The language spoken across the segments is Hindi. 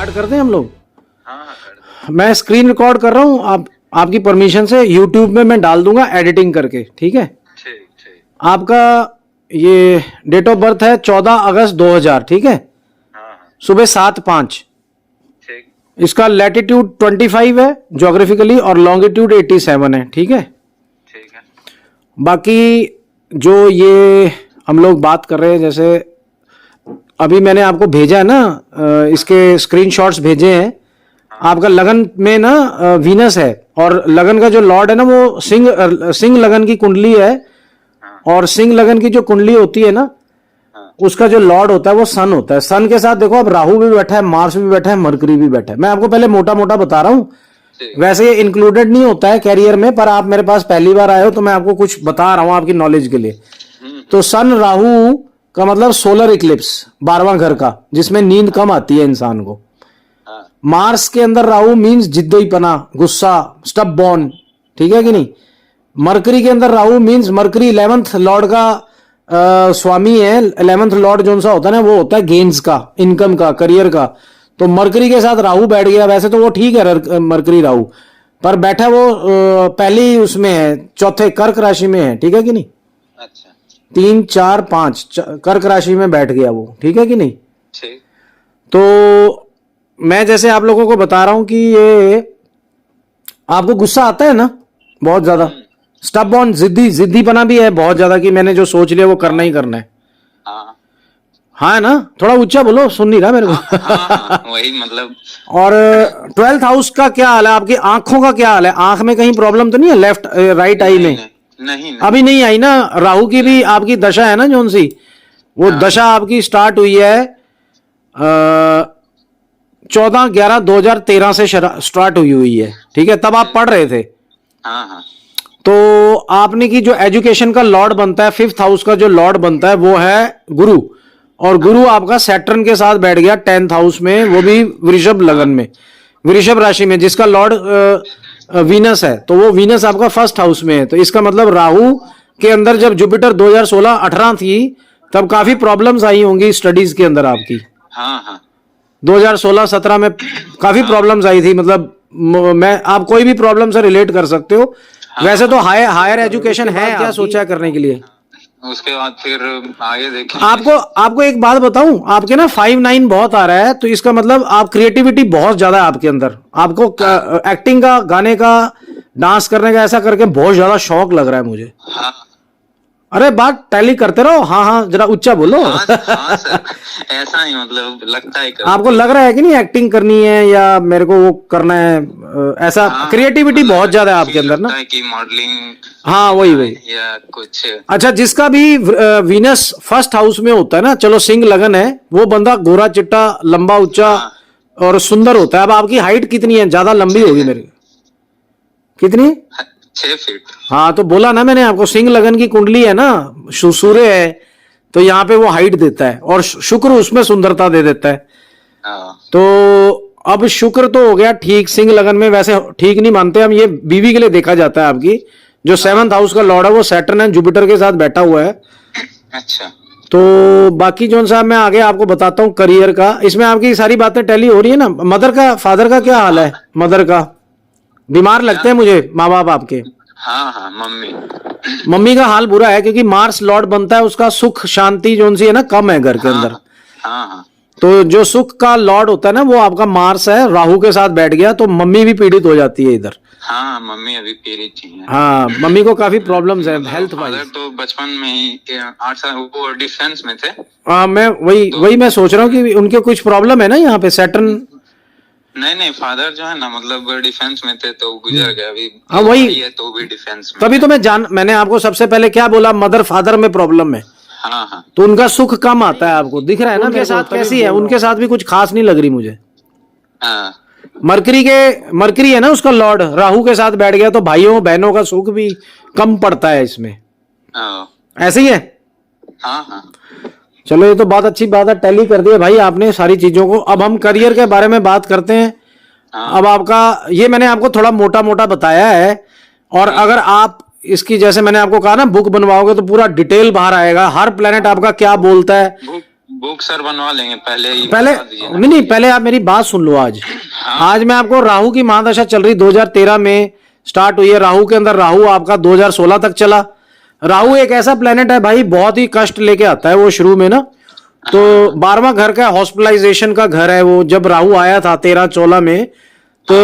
स्टार्ट करते हैं हम लोग। हाँ हाँ कर दो। मैं स्क्रीन रिकॉर्ड कर रहा हूँ, आपकी परमिशन से यूट्यूब में मैं डाल दूंगा एडिटिंग करके, ठीक है? ठीक ठीक। आपका ये डेट ऑफ बर्थ है 14 अगस्त 2000, ठीक है? हाँ हाँ सुबह 7:05। ठीक इसका लैटिट्यूड 25 है ज्योग्राफिकली और लॉन्गिट्यूड 87 है, ठीक है? ठीक है। बाकी जो ये हम लोग बात कर रहे हैं, जैसे अभी मैंने आपको भेजा है ना, इसके स्क्रीनशॉट्स भेजे हैं। आपका लगन में ना वीनस है, और लगन का जो लॉर्ड है ना वो सिंह लगन की कुंडली है। हाँ और सिंह लगन की जो कुंडली होती है ना, हाँ उसका जो लॉर्ड होता है वो सन होता है। सन के साथ देखो अब राहु भी बैठा है, मार्स भी बैठा है, मरकरी भी बैठा है। मैं आपको पहले मोटा मोटा बता रहा हूँ, ठीक। वैसे ये इंक्लूडेड नहीं होता है कैरियर में, पर आप मेरे पास पहली बार आए हो तो मैं आपको कुछ बता रहा हूँ आपकी नॉलेज के लिए। तो सन राहु का मतलब सोलर इक्लिप्स, 12वां घर का, जिसमें नींद कम आती है इंसान को। हाँ मार्स के अंदर राहु मीन्स जिद्दीपना, गुस्सा, स्टब बॉर्न, ठीक है कि नहीं? मरकरी के अंदर Rahu means, mercury 11th Lord का स्वामी है। 11th लॉर्ड जो सा होता है ना वो होता है गेन्स का, इनकम का, करियर का। तो मरकरी के साथ राहु बैठ गया। वैसे तो वो ठीक है मरकरी राहु, पर बैठा वो पहली उसमें है, चौथे कर्क राशि में है, ठीक है कि नहीं? अच्छा 3 4 5 कर्क राशि में बैठ गया वो, ठीक है कि नहीं? ठीक। तो मैं जैसे आप लोगों को बता रहा हूं कि ये आपको गुस्सा आता है ना बहुत ज्यादा, स्टब ऑन, जिद्दीपना भी है बहुत ज्यादा, कि मैंने जो सोच लिया वो करना ही करना है। हाँ हाँ है ना? थोड़ा ऊंचा बोलो, सुन नहीं रहा मेरे को। हाँ वही मतलब। और 12th हाउस का क्या हाल है? आपकी आंखों का क्या हाल है? आंख में कहीं प्रॉब्लम तो नहीं है, लेफ्ट राइट आई में? नहीं अभी नहीं आई ना? राहु की भी आपकी दशा है ना जोन सी, वो दशा आपकी स्टार्ट हुई है 14/11/2013 से स्टार्ट हुई है, ठीक है? तब आप पढ़ रहे थे। हाँ हाँ तो आपने की जो एजुकेशन का लॉर्ड बनता है, 5th हाउस का जो लॉर्ड बनता है वो है गुरु, और गुरु आपका सैटर्न के साथ बैठ गया 10th हाउस में, वो भी वृषभ लगन में, वृषभ राशि में, जिसका लॉर्ड वीनस है। तो वो वीनस आपका 1st हाउस में है। तो इसका मतलब राहु के अंदर जब जुपिटर 2016-18 थी तब काफी प्रॉब्लम्स आई होंगी स्टडीज के अंदर आपकी। हाँ हाँ 2016-17 में काफी प्रॉब्लम्स आई थी, मतलब मैं, आप कोई भी प्रॉब्लम से रिलेट कर सकते हो। वैसे तो हायर एजुकेशन है, क्या सोचा है करने के लिए? उसके बाद फिर आगे देखें। आपको एक बात बताऊं, आपके ना 5-9 बहुत आ रहा है, तो इसका मतलब आप क्रिएटिविटी बहुत ज्यादा है आपके अंदर। आपको एक्टिंग का, गाने का, डांस करने का, ऐसा करके बहुत ज्यादा शौक लग रहा है मुझे। हाँ अरे बात टैली करते रहो। हाँ हाँ जरा ऊंचा बोलो। हाँ सर ऐसा ही मतलब लगता है कभी। आपको लग रहा है कि नहीं एक्टिंग करनी है या मेरे को वो करना है, ऐसा क्रिएटिविटी बहुत ज्यादा है आपके अंदर ना? लगता है कि मॉडलिंग, हाँ वही या कुछ। अच्छा, जिसका भी वीनस 1st हाउस में होता है ना, चलो सिंह लगन है, वो बंदा गोरा चिट्टा, लंबा ऊंचा और सुंदर होता है। अब आपकी हाइट कितनी है? ज्यादा लंबी होगी मेरी, कितनी? 6 फीट। हाँ तो बोला ना मैंने आपको, सिंह लगन की कुंडली है ना, सूर्य है, तो यहाँ पे वो हाइट देता है, और शुक्र उसमें सुंदरता दे देता है। हाँ तो अब शुक्र तो हो गया ठीक सिंह लगन में, वैसे ठीक नहीं मानते हम, ये बीवी के लिए देखा जाता है। आपकी जो 7th हाउस का लॉर्ड है वो सैटर्न है, जुपिटर के साथ बैठा हुआ है। अच्छा। तो बाकी जो सा मैं आगे आपको बताता हूँ करियर का, इसमें आपकी सारी बातें टैली हो रही है ना? मदर का, फादर का क्या हाल है? मदर का बीमार लगते हैं मुझे माँ बाप आपके। हाँ हाँ मम्मी का हाल बुरा है, क्योंकि मार्स लॉर्ड बनता है, उसका सुख शांति जो सी है ना कम है घर के अंदर। हाँ हाँ तो जो सुख का लॉर्ड होता है ना वो आपका मार्स है, राहु के साथ बैठ गया, तो मम्मी भी पीड़ित हो जाती है इधर। हाँ मम्मी अभी पीड़ित ही है। हाँ मम्मी को काफी प्रॉब्लम्स है हेल्थ वाइज। तो बचपन में ही 8 साल वो डिफेंस में थे। हाँ मैं वही मैं सोच रहा हूँ कि उनके कुछ प्रॉब्लम है ना यहाँ पे सैटर्न। नहीं फादर जो है ना मतलब डिफेंस में थे तो गुजर गए अभी। हाँ वही है तो भी डिफेंस में। तभी तो मैंने आपको सबसे पहले क्या बोला, मदर फादर में प्रॉब्लम है। हाँ तो उनका सुख कम आता है, आपको दिख रहा है ना? उनके साथ कैसी है? उनके साथ भी कुछ खास नहीं लग रही मुझे। हाँ मरकरी है ना उसका लॉर्ड, राहु के साथ बैठ गया, तो भाइयों बहनों का सुख भी कम पड़ता है इसमें। ऐसे ही है। हाँ चलो ये तो बहुत अच्छी बात है, टैली कर दिया भाई आपने सारी चीजों को। अब हम करियर के बारे में बात करते हैं। अब आपका ये मैंने आपको थोड़ा मोटा मोटा बताया है, और अगर आप इसकी, जैसे मैंने आपको कहा ना, बुक बनवाओगे तो पूरा डिटेल बाहर आएगा, हर प्लेनेट आपका क्या बोलता है। बुक सर बनवा लेंगे, पहले ही पहले बता दीजिए ना। नहीं, पहले आप मेरी बात सुन लो। आज आज मैं आपको राहु की महादशा चल रही 2013 में स्टार्ट हुई है। राहु के अंदर राहु आपका 2016 तक चला। राहु एक ऐसा प्लेनेट है भाई, बहुत ही कष्ट लेके आता है वो शुरू में ना। तो 12वां घर का हॉस्पिटलाइजेशन का घर है वो। जब राहु आया था 13-14 में तो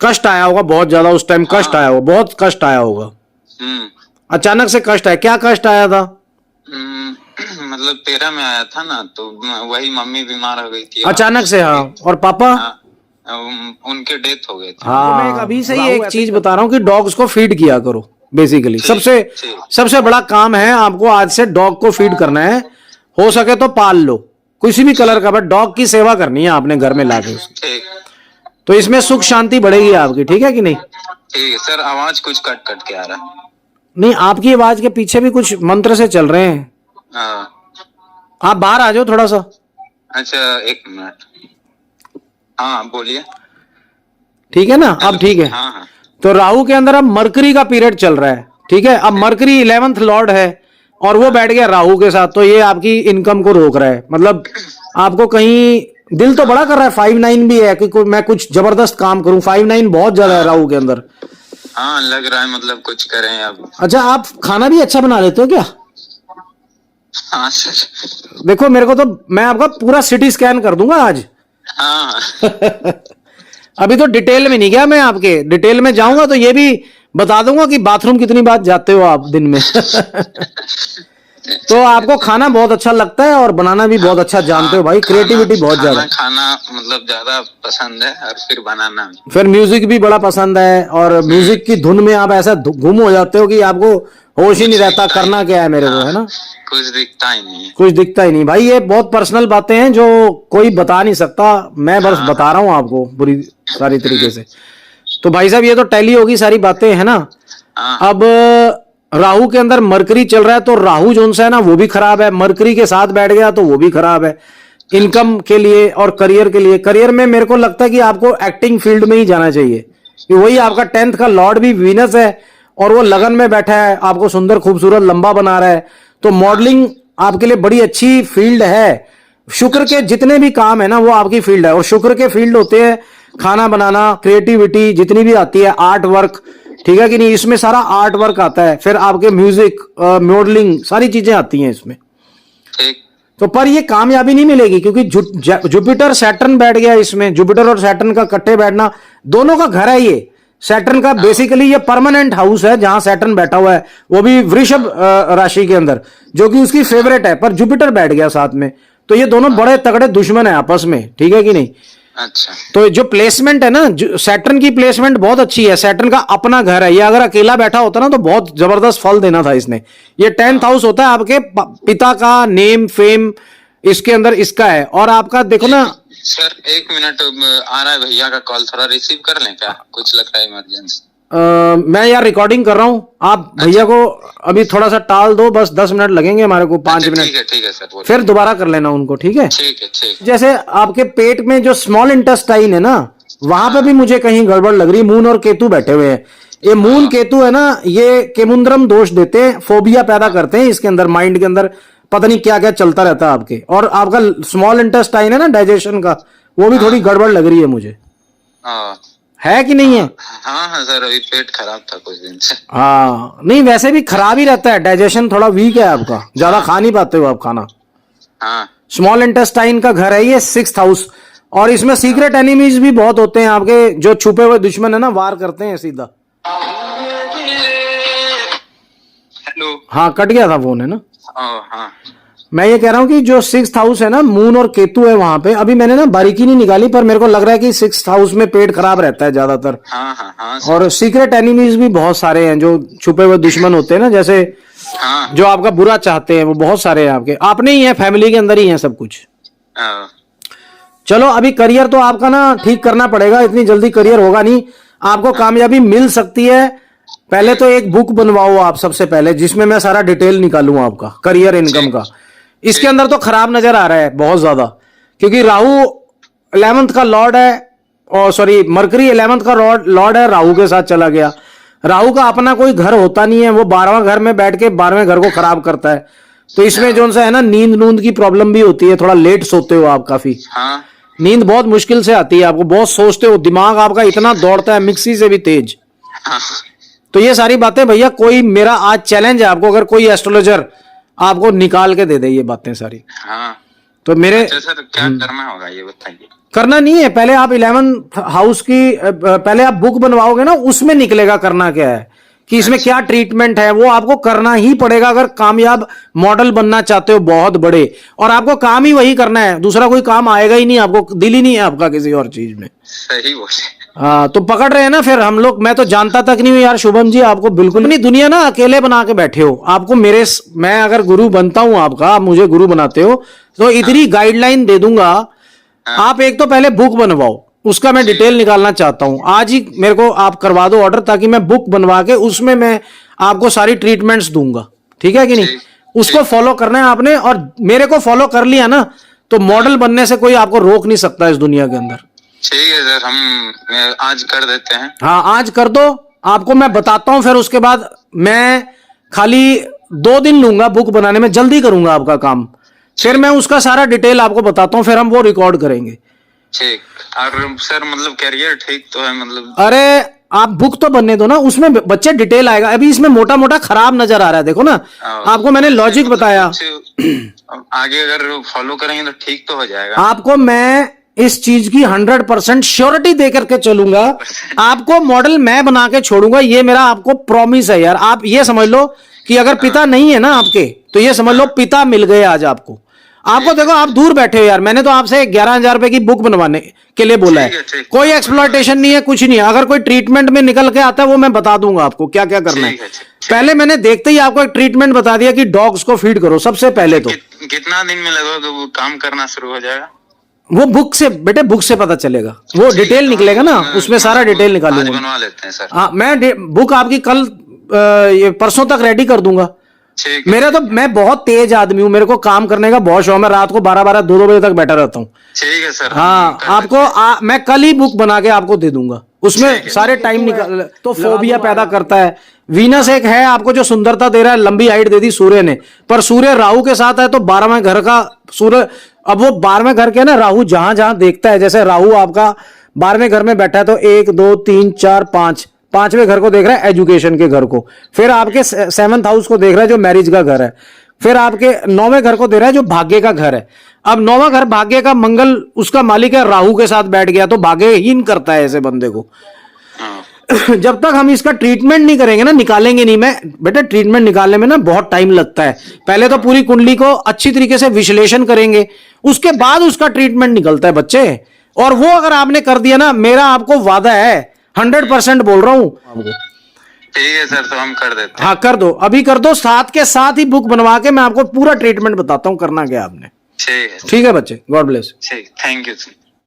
कष्ट आया होगा बहुत ज्यादा उस टाइम। कष्ट आया होगा, बहुत कष्ट आया होगा। अचानक से कष्ट आया। क्या कष्ट आया था? मतलब 13 में आया था ना, तो वही मम्मी बीमार हो गई थी अचानक से। हाँ, और पापा? उनके डेथ हो गए थे। हाँ, तो मैं अभी से ही एक चीज बता रहा हूँ कि डॉग्स को फीड किया करो। बेसिकली सबसे बड़ा काम है आपको आज से डॉग को फीड करना है। हो सके तो पाल लो किसी भी कलर का, बट डॉग की सेवा करनी है आपने घर में लाके। तो इसमें सुख शांति बढ़ेगी आपकी। ठीक है कि नहीं? ठीक है सर। आवाज कुछ कट कट के आ रहा है। नहीं, आपकी आवाज के पीछे भी कुछ मंत्र से चल रहे हैं। आप बाहर आ जाओ थोड़ा सा। अच्छा, एक मिनट। हाँ बोलिए। ठीक है ना? अब ठीक है। हाँ। तो राहु के अंदर अब मरकरी का पीरियड चल रहा है। ठीक है, अब मरकरी 11th लॉर्ड है और वो बैठ गया राहु के साथ। तो ये आपकी इनकम को रोक रहा है। मतलब आपको कहीं दिल तो बड़ा कर रहा है। 5-9 भी है कि मैं कुछ जबरदस्त काम करूं। 5-9 बहुत ज्यादा है राहु के अंदर। हाँ, लग रहा है मतलब कुछ करें अब। अच्छा, आप खाना भी अच्छा बना लेते हो क्या? हाँ सर। देखो मेरे को तो, मैं आपका पूरा सिटी स्कैन कर दूंगा आज। हाँ। अभी तो डिटेल में नहीं गया मैं। आपके डिटेल में जाऊंगा तो ये भी बता दूंगा कि बाथरूम कितनी बार जाते हो आप दिन में। तो आपको खाना बहुत अच्छा लगता है और बनाना भी बहुत अच्छा जानते हो भाई। क्रिएटिविटी बहुत ज्यादा। खाना मतलब ज्यादा पसंद है और फिर बनाना भी। फिर म्यूजिक भी बड़ा पसंद है और म्यूजिक की धुन में आप ऐसा गुम हो जाते हो कि आपको होश ही नहीं रहता करना क्या है मेरे को, है ना? कुछ दिखता ही नहीं है। कुछ दिखता ही नहीं भाई। ये बहुत पर्सनल बातें हैं जो कोई बता नहीं सकता। मैं बस बता रहा हूँ आपको पूरी सारी तरीके से। तो भाई साहब ये तो टैली होगी सारी बातें, है ना? अब राहु के अंदर मरकरी चल रहा है तो राहु जोन सा है ना वो भी खराब है। मरकरी के साथ बैठ गया तो वो भी खराब है इनकम के लिए और करियर के लिए। करियर में मेरे को लगता है कि आपको एक्टिंग फील्ड में ही जाना चाहिए कि वही आपका 10th का लॉर्ड भी वीनस है और वो लगन में बैठा है, आपको सुंदर खूबसूरत लंबा बना रहा है। तो मॉडलिंग आपके लिए बड़ी अच्छी फील्ड है। शुक्र के जितने भी काम है ना वो आपकी फील्ड है। और शुक्र के फील्ड होते हैं खाना बनाना, क्रिएटिविटी जितनी भी आती है, आर्ट वर्क। ठीक है कि नहीं? इसमें सारा आर्ट वर्क आता है। फिर आपके म्यूजिक, मॉडलिंग, सारी चीजें आती हैं इसमें। तो पर ये कामयाबी नहीं मिलेगी क्योंकि जुपिटर सैटर्न बैठ गया इसमें। जुपिटर और सैटर्न का इकट्ठे बैठना, दोनों का घर है ये। सैटर्न का बेसिकली ये परमानेंट हाउस है जहां सैटर्न बैठा हुआ है, वो भी वृषभ राशि के अंदर, जो कि उसकी फेवरेट है। पर जुपिटर बैठ गया साथ में, तो ये दोनों बड़े तगड़े दुश्मन है आपस में। ठीक है कि नहीं? अच्छा। तो जो प्लेसमेंट है ना, सैटर्न की प्लेसमेंट बहुत अच्छी है। सैटर्न का अपना घर है। ये अगर अकेला बैठा होता ना तो बहुत जबरदस्त फल देना था इसने। ये 10th हाउस होता है आपके पिता का, नेम फेम इसके अंदर इसका है। और आपका देखो ना सर, 1 मिनट आ रहा है भैया का कॉल, थोड़ा रिसीव कर लें क्या? कुछ लग रहा है इमरजेंसी। मैं यार रिकॉर्डिंग कर रहा हूँ। आप भैया को अभी थोड़ा सा टाल दो, बस 10 मिनट लगेंगे हमारे को, 5 मिनट। ठीक है सर। फिर दोबारा कर लेना उनको। ठीक है? ठीक है। जैसे आपके पेट में जो स्मॉल इंटेस्टाइन है ना, वहां पे भी मुझे कहीं गड़बड़ लग रही। मून और केतु बैठे हुए हैं। ये मून केतु है ना, ये केमुंद्रम दोष देते हैं, फोबिया पैदा करते हैं इसके अंदर। माइंड के अंदर पता नहीं क्या क्या चलता रहता है आपके। और आपका स्मॉल इंटेस्टाइन है ना डाइजेशन का, वो भी थोड़ी गड़बड़ लग रही है मुझे। है कि नहीं है? हाँ सर, अभी पेट खराब था कुछ दिन से। हाँ, नहीं वैसे भी खराब ही रहता है। डाइजेशन थोड़ा वीक है आपका, ज्यादा खा नहीं पाते हो आप खाना। स्मॉल इंटेस्टाइन का घर है ये 6th हाउस। और इसमें सीक्रेट एनिमीज भी बहुत होते हैं आपके, जो छुपे हुए दुश्मन है ना, वार करते हैं सीधा। हेलो। हाँ, कट गया था फोन, है ना? हाँ। मैं ये कह रहा हूँ कि जो 6th हाउस है ना, मून और केतु है वहां पे। अभी मैंने ना बारीकी नहीं निकाली, पर मेरे को लग रहा है कि 6th हाउस में पेट खराब रहता है ज्यादातर। हाँ। और सीक्रेट एनिमीज भी बहुत सारे हैं, जो छुपे हुए दुश्मन होते हैं ना, जैसे जो आपका बुरा चाहते हैं, वो बहुत सारे हैं आपके। आपने ही है, फैमिली के अंदर ही है सब कुछ। चलो, अभी करियर तो आपका ना ठीक करना पड़ेगा। इतनी जल्दी करियर होगा नहीं। आपको कामयाबी मिल सकती है। पहले तो एक बुक बनवाओ आप सबसे पहले, जिसमें मैं सारा डिटेल निकालूं आपका करियर इनकम का। इसके अंदर तो खराब नजर आ रहा है बहुत ज्यादा, क्योंकि राहु 11th का लॉर्ड है, और सॉरी मरकरी 11th का लॉर्ड है, राहु के साथ चला गया। राहु का अपना कोई घर होता नहीं है, वो 12वां घर में बैठ के 12वें घर को खराब करता है। तो इसमें जो सा है ना, नींद नूंद की प्रॉब्लम भी होती है, थोड़ा लेट सोते हो आप काफी, हाँ नींद बहुत मुश्किल से आती है आपको, बहुत सोचते हो, दिमाग आपका इतना दौड़ता है मिक्सी से भी तेज। हाँ तो ये सारी बातें भैया, कोई मेरा आज चैलेंज है आपको, अगर कोई एस्ट्रोलॉजर आपको निकाल के दे दे ये बातें सारी, हाँ। तो मेरे अच्छा सर, क्या करना होगा ये बताइए। करना नहीं है, पहले आप 11th हाउस की पहले आप बुक बनवाओगे ना, उसमें निकलेगा करना क्या है, कि इसमें क्या ट्रीटमेंट है, वो आपको करना ही पड़ेगा अगर कामयाब मॉडल बनना चाहते हो बहुत बड़े। और आपको काम ही वही करना है, दूसरा कोई काम आएगा ही नहीं, आपको दिल ही नहीं है आपका किसी और चीज में। सही बोले। हाँ, तो पकड़ रहे हैं ना फिर हम लोग। मैं तो जानता तक नहीं हूँ यार शुभम जी, आपको बिल्कुल नहीं, दुनिया ना अकेले बना के बैठे हो। आपको मैं अगर गुरु बनता हूँ आपका, आप मुझे गुरु बनाते हो, तो इतनी गाइडलाइन दे दूंगा। आप एक तो पहले बुक बनवाओ, उसका मैं डिटेल निकालना चाहता हूं, आज ही मेरे को आप करवा दो ऑर्डर, ताकि मैं बुक बनवा के उसमें मैं आपको सारी ट्रीटमेंट्स दूंगा, ठीक है कि नहीं। उसको फॉलो करना है आपने, और मेरे को फॉलो कर लिया ना, तो मॉडल बनने से कोई आपको रोक नहीं सकता इस दुनिया के अंदर। ठीक है सर, हम आज कर देते हैं। हाँ, आज कर दो, आपको मैं बताता हूं, फिर उसके बाद मैं खाली 2 दिन लूंगा बुक बनाने में, जल्दी करूंगा आपका काम, फिर मैं उसका सारा डिटेल आपको बताता हूं, फिर हम वो रिकॉर्ड करेंगे। ठीक। और सर मतलब कैरियर ठीक तो है मतलब? अरे आप बुक तो बनने दो ना, उसमें बच्चे डिटेल आएगा, अभी इसमें मोटा मोटा खराब नजर आ रहा है, देखो ना, आपको मैंने लॉजिक बताया। आगे अगर फॉलो करेंगे तो ठीक तो हो जाएगा। आपको मैं इस चीज की 100% श्योरिटी दे करके चलूंगा, आपको मॉडल मैं बना के छोड़ूंगा, ये मेरा आपको प्रॉमिस है यार। आप ये समझ लो कि अगर पिता नहीं है ना आपके, तो ये समझ लो पिता मिल गए आज आपको। देखो आप दूर बैठे हो यार, मैंने तो आपसे 11,000 रुपए की बुक बनवाने के लिए बोला है, कोई एक्सप्लॉयटेशन नहीं है, कुछ नहीं है। अगर कोई ट्रीटमेंट में निकल के आता है, वो मैं बता दूंगा आपको क्या क्या करना है। पहले मैंने देखते ही आपको एक ट्रीटमेंट बता दिया कि डॉग्स को फीड करो सबसे पहले। तो कितना दिन में लगभग वो काम करना शुरू हो जाएगा? वो बुक से बेटे, बुक से पता चलेगा, वो डिटेल निकलेगा ना, उसमें सारा डिटेल निकालूंगा। बनवा लेते हैं सर। हाँ, मैं बुक आपकी कल ये परसों तक रेडी कर दूंगा। मेरा तो, मैं बहुत तेज आदमी हूँ, मेरे को काम करने का बहुत शौक, मैं रात को 12-12, 2-2 बजे तक बैठा रहता हूँ। ठीक है सर। हाँ, आपको मैं कल ही बुक बना के आपको दे दूंगा, उसमें सारे टाइम निकाल। तो फोबिया पैदा करता है। वीनस एक है आपको जो सुंदरता दे रहा है, लंबी हाइट दे दी सूर्य ने, पर सूर्य राहु के साथ है, तो 12वें घर का सूर्य, अब वो 12वें घर के ना राहु जहां जहां देखता है, जैसे राहु आपका 12वें घर में बैठा है, तो 1 2 3 4 5, 5वें घर को देख रहा है, एजुकेशन के घर को, फिर आपके 7th हाउस को देख रहा है जो मैरिज का घर है, फिर आपके 9वें घर को दे रहा है जो भाग्य का घर है। अब 9वां घर भाग्य का, मंगल उसका मालिक है, राहु के साथ बैठ गया, तो भाग्यहीन करता है ऐसे बंदे को। जब तक हम इसका ट्रीटमेंट नहीं करेंगे ना, निकालेंगे नहीं। मैं बेटा, ट्रीटमेंट निकालने में ना बहुत टाइम लगता है, पहले तो पूरी कुंडली को अच्छी तरीके से विश्लेषण करेंगे, उसके बाद उसका ट्रीटमेंट निकलता है बच्चे। और वो अगर आपने कर दिया ना, मेरा आपको वादा है, 100% बोल रहा हूं। ठीक है सर, तो हम कर देते हैं। हाँ, कर दो, अभी कर दो, साथ के साथ ही बुक बनवा के मैं आपको पूरा ट्रीटमेंट बताता हूँ करना क्या आपने। ठीक है ठीक है बच्चे, गॉड ब्लेस। ठीक, थैंक यू सर।